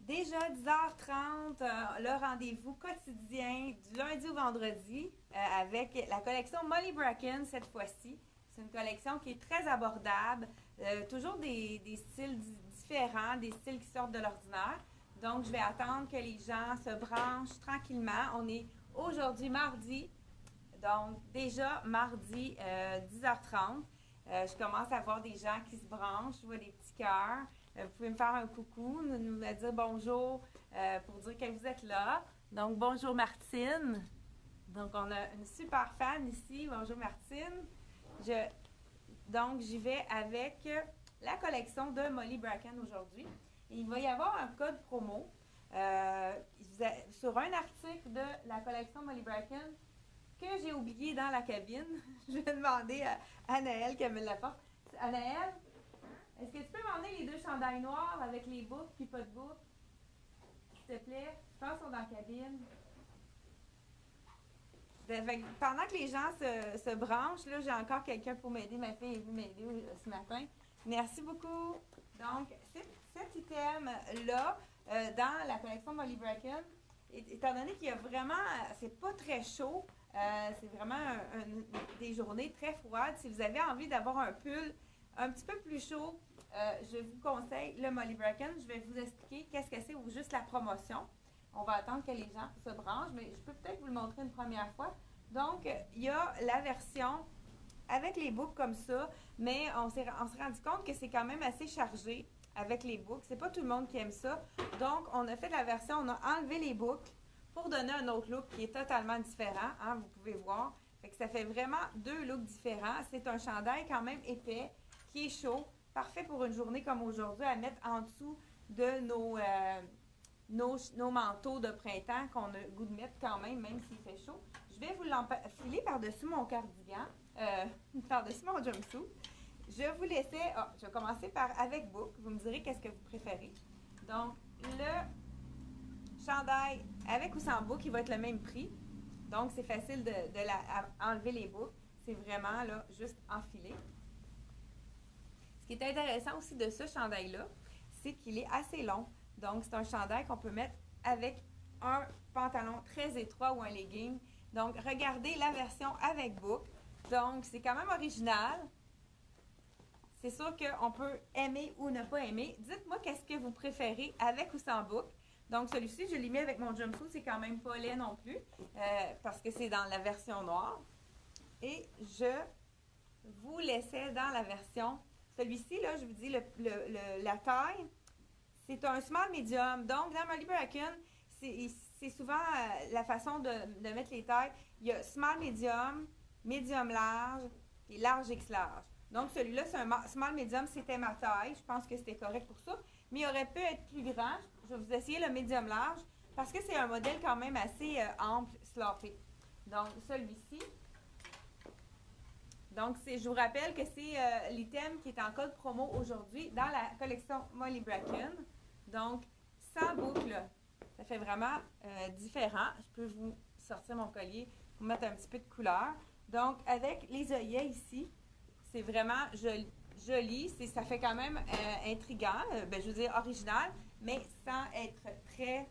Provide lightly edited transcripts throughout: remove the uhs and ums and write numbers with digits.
Déjà 10h30, le rendez-vous quotidien du lundi au vendredi avec la collection Molly Bracken cette fois-ci. C'est une collection qui est très abordable, toujours des styles différents, des styles qui sortent de l'ordinaire. Donc, je vais attendre que les gens se branchent tranquillement. On est aujourd'hui mardi, donc déjà mardi 10h30. Je commence à voir des gens qui se branchent, je vois des petits cœurs. Vous pouvez me faire un coucou, me dire bonjour pour dire que vous êtes là. Donc, bonjour Martine. Donc, on a une super fan ici. Bonjour Martine. Je, donc, j'y vais avec la collection de Molly Bracken aujourd'hui. Et il va y avoir un code promo sur un article de la collection Molly Bracken que j'ai oublié dans la cabine. Je vais demander à Anaëlle qu'elle me l'apporte. Anaëlle, est-ce que tu peux m'emmener les deux chandails noirs avec les boucles puis pas de boucles? S'il te plaît. Je pense qu'ils sont dans la cabine. Pendant que les gens se branchent, là, j'ai encore quelqu'un pour m'aider. Ma fille est venue m'aider ce matin. Merci beaucoup. Donc, cet item-là, dans la collection Molly Bracken, étant donné qu'il y a vraiment, c'est pas très chaud, c'est vraiment des journées très froides. Si vous avez envie d'avoir un pull un petit peu plus chaud, je vous conseille le Molly Bracken. Je vais vous expliquer qu'est-ce que c'est ou juste la promotion. On va attendre que les gens se branchent, mais je peux peut-être vous le montrer une première fois. Donc, il y a la version avec les boucles comme ça, mais on s'est rendu compte que c'est quand même assez chargé avec les boucles. C'est pas tout le monde qui aime ça. Donc, on a fait la version, on a enlevé les boucles pour donner un autre look qui est totalement différent. Hein, vous pouvez voir. Fait que ça fait vraiment deux looks différents. C'est un chandail quand même épais, qui est chaud. Parfait pour une journée comme aujourd'hui à mettre en dessous de nos manteaux de printemps qu'on a le goût de mettre quand même s'il fait chaud. Je vais vous l'enfiler par-dessus mon cardigan, par-dessus mon jumpsuit. Je vous laissais, je vais commencer avec boucle. Vous me direz qu'est-ce que vous préférez. Donc, le chandail avec ou sans boucle, il va être le même prix. Donc, c'est facile de enlever les boucles. C'est vraiment là, juste enfiler. Ce qui est intéressant aussi de ce chandail-là, c'est qu'il est assez long. Donc, c'est un chandail qu'on peut mettre avec un pantalon très étroit ou un legging. Donc, regardez la version avec boucle. Donc, c'est quand même original. C'est sûr qu'on peut aimer ou ne pas aimer. Dites-moi qu'est-ce que vous préférez avec ou sans boucle. Donc, celui-ci, je l'ai mis avec mon jumpsuit. C'est quand même pas laid non plus parce que c'est dans la version noire. Et je vous laissais dans la version... Celui-ci, là, je vous dis, la taille, c'est un small medium. Donc, dans Molly Bracken, c'est souvent la façon de mettre les tailles. Il y a small medium, medium large et large X large. Donc, celui-là, c'est un small medium, c'était ma taille. Je pense que c'était correct pour ça. Mais il aurait pu être plus grand. Je vais vous essayer le medium large parce que c'est un modèle quand même assez ample, sloppy. Donc, celui-ci. Donc, je vous rappelle que c'est l'item qui est en code promo aujourd'hui dans la collection Molly Bracken. Donc, sans boucle, ça fait vraiment différent. Je peux vous sortir mon collier, vous mettre un petit peu de couleur. Donc, avec les œillets ici, c'est vraiment joli. Ça fait quand même intriguant, je veux dire original, mais sans être très,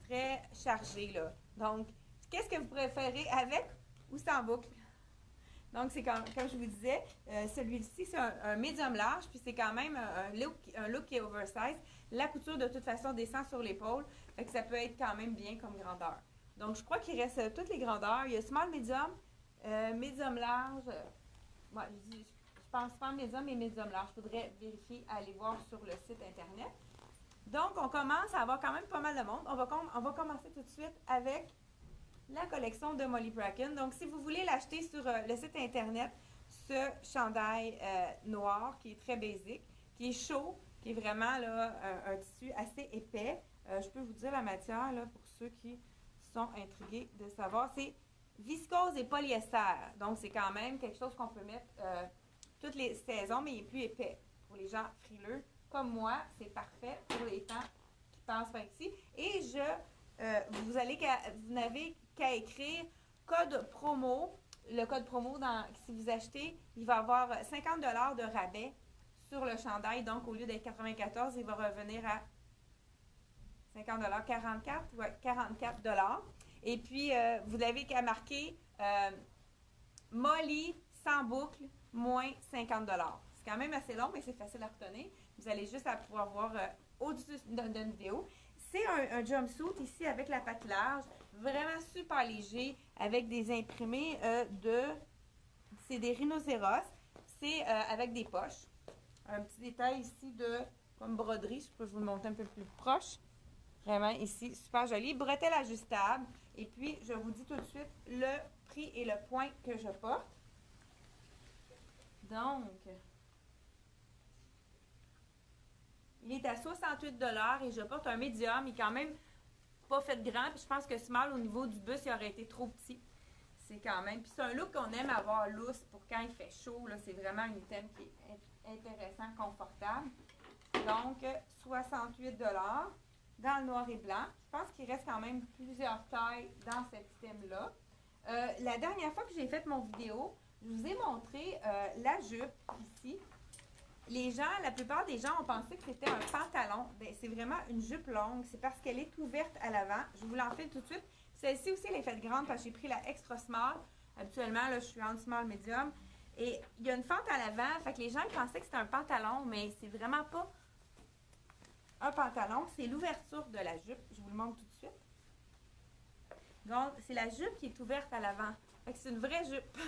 très chargé, là. Donc, qu'est-ce que vous préférez avec ou sans boucle? Donc, c'est comme je vous disais, celui-ci, c'est un medium large, puis c'est quand même un look qui est oversize. La couture, de toute façon, descend sur l'épaule, fait que ça peut être quand même bien comme grandeur. Donc, je crois qu'il reste toutes les grandeurs. Il y a small, medium, medium large. Ouais, je pense small, medium et medium large. Il faudrait vérifier, aller voir sur le site Internet. Donc, on commence à avoir quand même pas mal de monde. On va commencer tout de suite avec la collection de Molly Bracken. Donc, si vous voulez l'acheter sur le site Internet, ce chandail noir qui est très basique, qui est chaud, qui est vraiment là, un tissu assez épais. Je peux vous dire la matière là, pour ceux qui sont intrigués de savoir. C'est viscose et polyester. Donc, c'est quand même quelque chose qu'on peut mettre toutes les saisons, mais il est plus épais. Pour les gens frileux comme moi, c'est parfait pour les temps qui passent par ici. Et vous n'avez qu'à écrire code promo. Le code promo, si vous achetez, il va avoir 50 $ de rabais sur le chandail. Donc, au lieu d'être 94, il va revenir à 50 44, ouais, 44 Et puis, vous n'avez qu'à marquer Molly sans boucle, moins 50 C'est quand même assez long, mais c'est facile à retenir. Vous allez juste à pouvoir voir au-dessus d'une vidéo. C'est un jumpsuit ici avec la patte large, vraiment super léger, avec des imprimés c'est des rhinocéros. C'est avec des poches. Un petit détail ici de comme broderie, je peux vous le montrer un peu plus proche. Vraiment ici, super joli. Bretelle ajustable. Et puis, je vous dis tout de suite le prix et le point que je porte. Donc, il est à 68 et je porte un médium. Il est quand même pas fait grand. Puis je pense que small au niveau du bus, il aurait été trop petit. C'est quand même. Puis c'est un look qu'on aime avoir lousse pour quand il fait chaud. C'est vraiment un item qui est intéressant, confortable. Donc, 68 dans le noir et blanc. Je pense qu'il reste quand même plusieurs tailles dans cet item-là. La dernière fois que j'ai fait mon vidéo, je vous ai montré la jupe ici. La plupart des gens ont pensé que c'était un pantalon. Bien, c'est vraiment une jupe longue. C'est parce qu'elle est ouverte à l'avant. Je vous l'enfile tout de suite. Celle-ci aussi, elle est faite grande parce que j'ai pris la extra small. Habituellement, là, je suis en small medium. Et il y a une fente à l'avant. Fait que les gens pensaient que c'était un pantalon, mais c'est vraiment pas un pantalon. C'est l'ouverture de la jupe. Je vous le montre tout de suite. Donc, c'est la jupe qui est ouverte à l'avant. Fait que c'est une vraie jupe.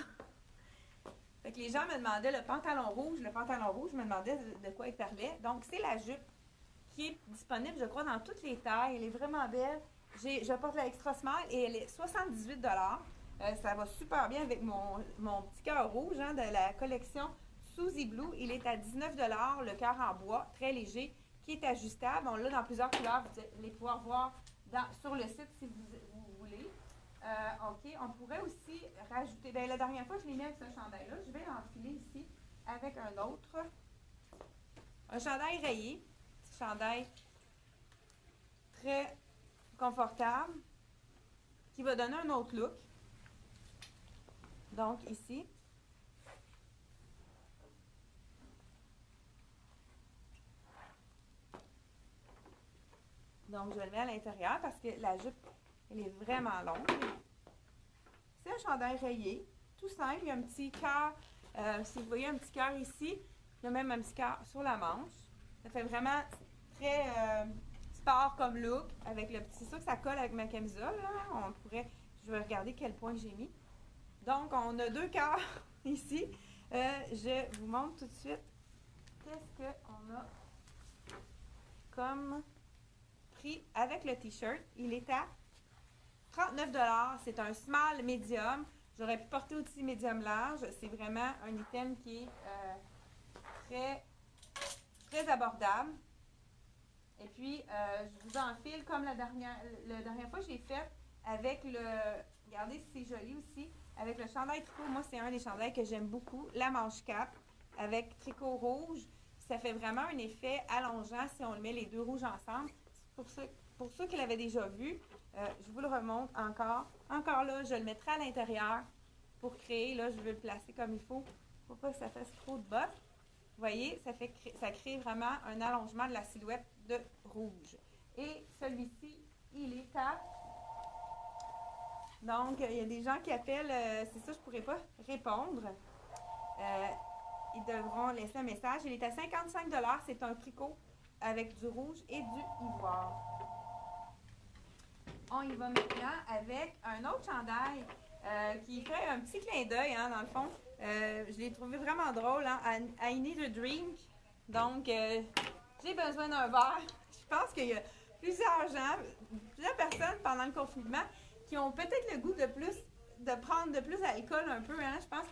Fait que les gens me demandaient le pantalon rouge. Le pantalon rouge, je me demandais de quoi il parlait. Donc, c'est la jupe qui est disponible, je crois, dans toutes les tailles. Elle est vraiment belle. Je porte la extra small et elle est 78 ça va super bien avec mon petit cœur rouge de la collection Suzy Blue. Il est à 19 le cœur en bois, très léger, qui est ajustable. On l'a dans plusieurs couleurs. Vous allez pouvoir voir sur le site si vous voulez. OK, on pourrait aussi rajouter, bien la dernière fois je l'ai mis avec ce chandail-là, je vais l'enfiler ici avec un autre. Un chandail rayé, petit chandail très confortable, qui va donner un autre look. Donc ici. Donc je le mets à l'intérieur parce que la jupe, elle est vraiment longue. C'est un chandail rayé, tout simple. Il y a un petit cœur, si vous voyez un petit cœur ici, il y a même un petit cœur sur la manche. Ça fait vraiment très sport comme look, avec le petit, c'est sûr que ça colle avec ma camisole. Là. Je vais regarder quel point j'ai mis. Donc, on a deux cœurs ici. Je vous montre tout de suite qu'est-ce qu'on a comme prix avec le t-shirt. Il est à 39 $. C'est un small medium. J'aurais pu porter aussi medium large. C'est vraiment un item qui est très, très abordable. Et puis, je vous enfile comme la dernière fois, j'ai fait avec regardez, c'est joli aussi, avec le chandail tricot. Moi, c'est un des chandails que j'aime beaucoup. La manche cap avec tricot rouge. Ça fait vraiment un effet allongeant si on le met les deux rouges ensemble. Pour ceux qui l'avaient déjà vu, je vous le remonte encore. Encore là, je le mettrai à l'intérieur pour créer. Là, je vais le placer comme il faut pour pas que ça fasse trop de bottes. Vous voyez, ça crée vraiment un allongement de la silhouette de rouge. Et celui-ci, il est à... Donc, il y a des gens qui appellent, c'est ça, je ne pourrais pas répondre. Ils devront laisser un message. Il est à 55 $. C'est un tricot avec du rouge et du ivoire. On y va maintenant avec un autre chandail qui fait un petit clin d'œil, dans le fond. Je l'ai trouvé vraiment drôle, I need a drink. Donc, j'ai besoin d'un verre. Je pense qu'il y a plusieurs personnes pendant le confinement qui ont peut-être le goût de prendre de plus d'alcool un peu. Je pense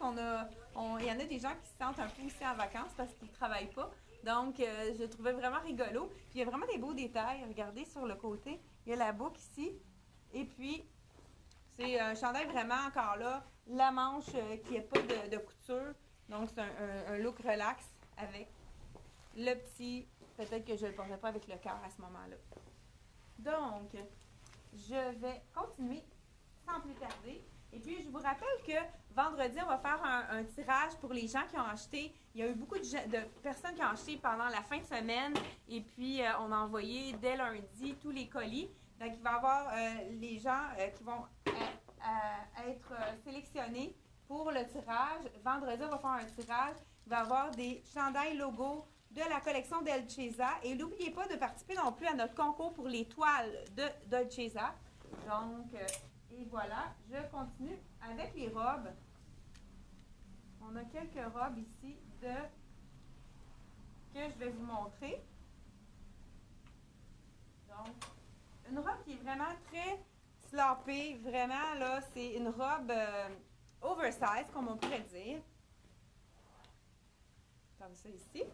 il y en a des gens qui se sentent un peu aussi en vacances parce qu'ils ne travaillent pas. Donc, je le trouvais vraiment rigolo. Puis, il y a vraiment des beaux détails. Regardez sur le côté. Il y a la boucle ici. Et puis, c'est un chandail vraiment encore là. La manche qui n'a pas de couture. Donc, c'est un look relax avec le petit... Peut-être que je ne le porterai pas avec le cœur à ce moment-là. Donc, je vais continuer sans plus tarder. Et puis, je vous rappelle que vendredi, on va faire un tirage pour les gens qui ont acheté. Il y a eu beaucoup de personnes qui ont acheté pendant la fin de semaine. Et puis, on a envoyé dès lundi tous les colis. Donc, il va y avoir les gens qui vont être sélectionnés pour le tirage. Vendredi, on va faire un tirage. Il va y avoir des chandails logo de la collection Dolcezza. Et n'oubliez pas de participer non plus à notre concours pour les toiles de Dolcezza. Donc, et voilà, je continue avec les robes. On a quelques robes ici que je vais vous montrer. Donc, une robe qui est vraiment très sloppée, vraiment là, c'est une robe oversize, comme on pourrait dire. Comme ça ici.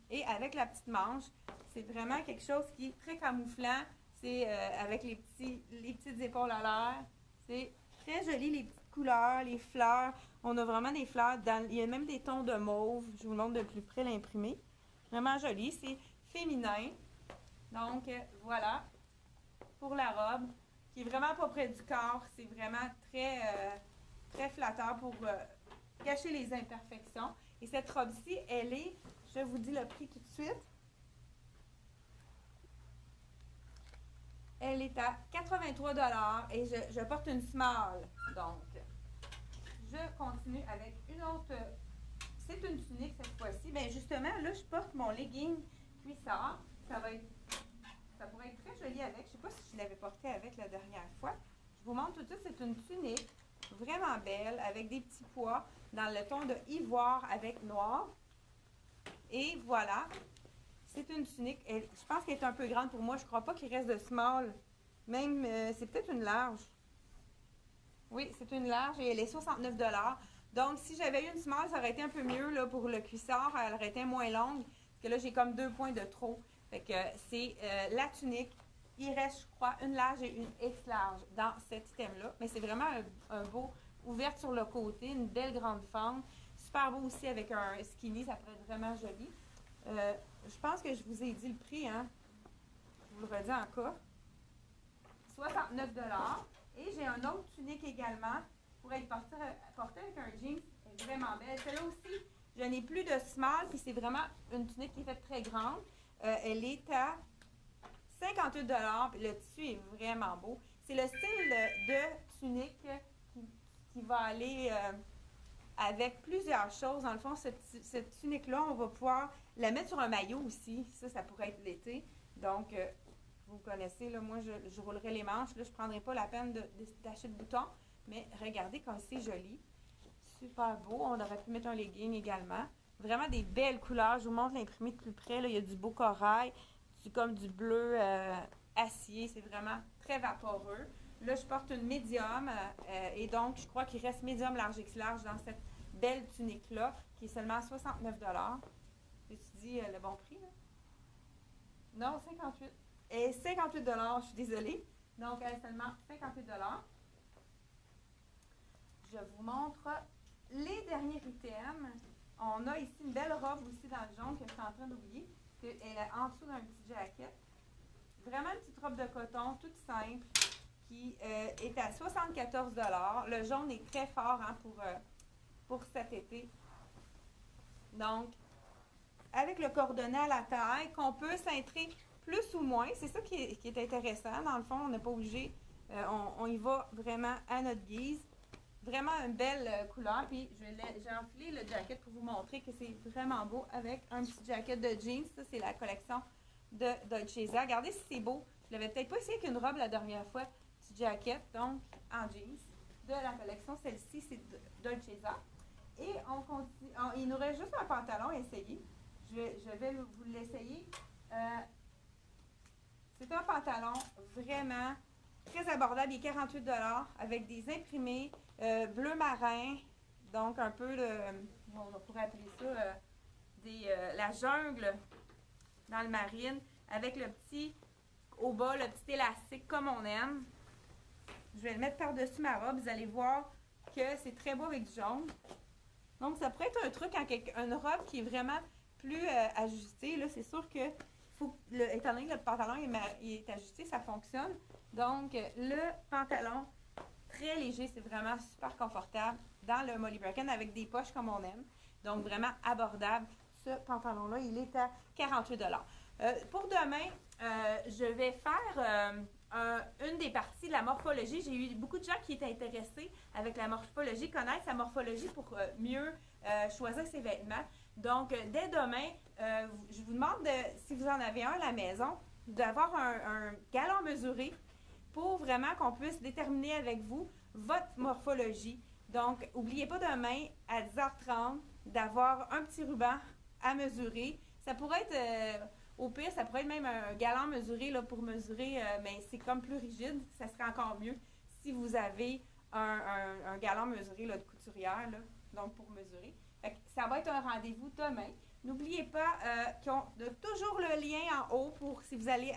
Et avec la petite manche, c'est vraiment quelque chose qui est très camouflant. C'est avec les petites épaules à l'air. C'est très joli, les petites couleurs, les fleurs. On a vraiment des fleurs. Il y a même des tons de mauve. Je vous montre de plus près l'imprimé. Vraiment joli. C'est féminin. Donc, voilà. Pour la robe, qui est vraiment pas près du corps. C'est vraiment très, très flatteur pour cacher les imperfections. Et cette robe-ci, elle est, je vous dis le prix tout de suite. Elle est à 83 $ et je porte une small. Donc, je continue avec une autre. C'est une tunique cette fois-ci. Bien, justement, là, je porte mon legging cuissard. Ça pourrait être très joli avec. Je ne sais pas si je l'avais porté avec la dernière fois. Je vous montre tout de suite. C'est une tunique vraiment belle avec des petits pois dans le ton de ivoire avec noir. Et voilà. C'est une tunique. Je pense qu'elle est un peu grande pour moi. Je ne crois pas qu'il reste de small. Même, c'est peut-être une large. Oui, c'est une large et elle est 69 $. Donc, si j'avais eu une small, ça aurait été un peu mieux là, pour le cuissard. Elle aurait été moins longue. Parce que là, j'ai comme 2 points de trop. Fait que c'est la tunique. Il reste, je crois, une large et une X large dans cet item-là. Mais c'est vraiment un beau ouvert sur le côté. Une belle grande fente. Super beau aussi avec un skinny. Ça pourrait être vraiment joli. Je pense que je vous ai dit le prix, hein? Je vous le redis encore. 69 $. Et j'ai un autre tunique également pour être portée avec un jean. Elle est vraiment belle. Celle-là aussi, je n'ai plus de small, puis c'est vraiment une tunique qui est faite très grande. Elle est à 58 $, puis le tissu est vraiment beau. C'est le style de tunique qui va aller avec plusieurs choses. Dans le fond, cette tunique-là, on va pouvoir la mettre sur un maillot aussi. Ça pourrait être l'été. Donc, vous connaissez, là, moi, je roulerai les manches. Là, je ne prendrai pas la peine d'acheter de boutons. Mais regardez comme c'est joli. Super beau. On aurait pu mettre un legging également. Vraiment des belles couleurs. Je vous montre l'imprimé de plus près. Là. Il y a du beau corail, comme du bleu acier. C'est vraiment très vaporeux. Là, je porte une médium. Et donc, je crois qu'il reste médium, large, X large dans cette belle tunique-là, qui est seulement 69 $. J'ai-tu dit le bon prix, là? Non, 58. Et 58 $, je suis désolée. Donc, elle est seulement 58 $. Je vous montre les derniers items. On a ici une belle robe aussi dans le jaune que je suis en train d'oublier. Elle est en dessous d'un petit jacket. Vraiment une petite robe de coton, toute simple, qui est à 74 $. Le jaune est très fort hein, pour cet été. Donc, avec le cordonnet à la taille, qu'on peut cintrer plus ou moins. C'est ça qui est intéressant. Dans le fond, on n'est pas obligé. On y va vraiment à notre guise. Vraiment une belle couleur. Puis, j'ai enfilé le jacket pour vous montrer que c'est vraiment beau avec un petit jacket de jeans. Ça, c'est la collection de Dolcezza. Regardez si c'est beau. Je l'avais peut-être pas essayé avec une robe la dernière fois. Petit jacket, donc, en jeans de la collection. Celle-ci, c'est Dolcezza. Et on continue. Il nous reste juste un pantalon à essayer. Je vais vous l'essayer. C'est un pantalon vraiment très abordable. Il est 48 $ avec des imprimés bleu marin. Donc, un peu, on pourrait appeler ça la jungle dans le marine. Avec le petit, au bas, le petit élastique comme on aime. Je vais le mettre par-dessus ma robe. Vous allez voir que c'est très beau avec du jaune. Donc, ça pourrait être un truc, une robe qui est vraiment plus ajustée. Là, c'est sûr que, étant donné que le pantalon est ajusté, ça fonctionne. Donc, le pantalon très léger, c'est vraiment super confortable dans le Molly Bracken avec des poches comme on aime. Donc, vraiment abordable. Ce pantalon-là, il est à 48 pour demain, je vais faire une des parties de la morphologie. J'ai eu beaucoup de gens qui étaient intéressés avec la morphologie, connaître sa morphologie pour mieux choisir ses vêtements. Donc, dès demain, je vous demande, si vous en avez un à la maison, d'avoir un galon mesuré pour vraiment qu'on puisse déterminer avec vous votre morphologie. Donc, n'oubliez pas demain, à 10h30, d'avoir un petit ruban à mesurer. Ça pourrait être, au pire, ça pourrait être même un galon mesuré là, pour mesurer, mais c'est comme plus rigide. Ça serait encore mieux si vous avez un galon mesuré là, de couturière, là, donc pour mesurer. Fait que ça va être un rendez-vous demain. N'oubliez pas qu'ils ont toujours le lien en haut pour si vous allez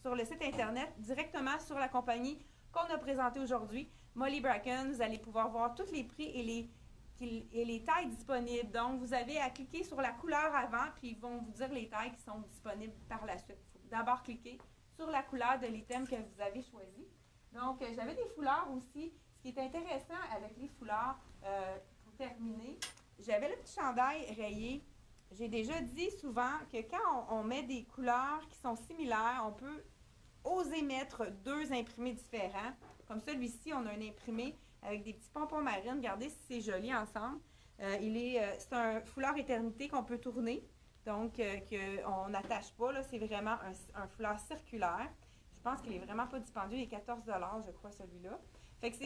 sur le site Internet, directement sur la compagnie qu'on a présentée aujourd'hui, Molly Bracken. Vous allez pouvoir voir tous les prix et les tailles disponibles. Donc, vous avez à cliquer sur la couleur avant, puis ils vont vous dire les tailles qui sont disponibles par la suite. Il faut d'abord cliquer sur la couleur de l'item que vous avez choisi. Donc, j'avais des foulards aussi. Ce qui est intéressant avec les foulards, pour terminer, j'avais le petit chandail rayé. J'ai déjà dit souvent que quand on met des couleurs qui sont similaires, on peut oser mettre deux imprimés différents. Comme celui-ci, on a un imprimé avec des petits pompons marines. Regardez si c'est joli ensemble. C'est un foulard éternité qu'on peut tourner. Donc, qu'on n'attache pas. C'est vraiment un foulard circulaire. Je pense qu'il est vraiment pas dispendieux. Il est 14 je crois, celui-là. Fait que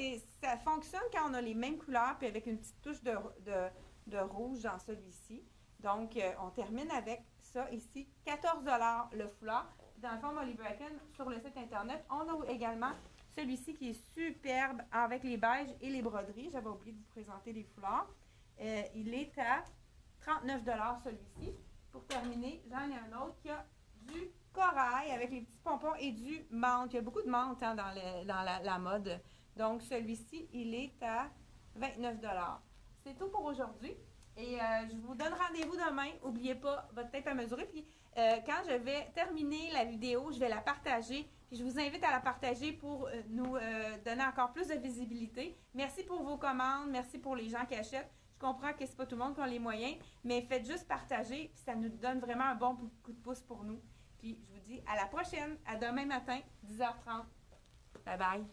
ça fonctionne quand on a les mêmes couleurs, puis avec une petite touche de rouge dans celui-ci. Donc, on termine avec ça ici. 14 le foulard. Dans le fond, Molly Bracken, sur le site Internet, on a également celui-ci qui est superbe avec les beiges et les broderies. J'avais oublié de vous présenter les foulards. Il est à 39 celui-ci. Pour terminer, j'en ai un autre qui a du corail avec les petits pompons et du menthe. Il y a beaucoup de menthe dans la mode. Donc, celui-ci, il est à 29 C'est tout pour aujourd'hui. Et je vous donne rendez-vous demain. N'oubliez pas votre tape à mesurer. Puis, quand je vais terminer la vidéo, je vais la partager. Puis, je vous invite à la partager pour nous donner encore plus de visibilité. Merci pour vos commandes. Merci pour les gens qui achètent. Je comprends que ce n'est pas tout le monde qui a les moyens, mais faites juste partager. Puis, ça nous donne vraiment un bon coup de pouce pour nous. Puis, je vous dis à la prochaine. À demain matin, 10h30. Bye bye.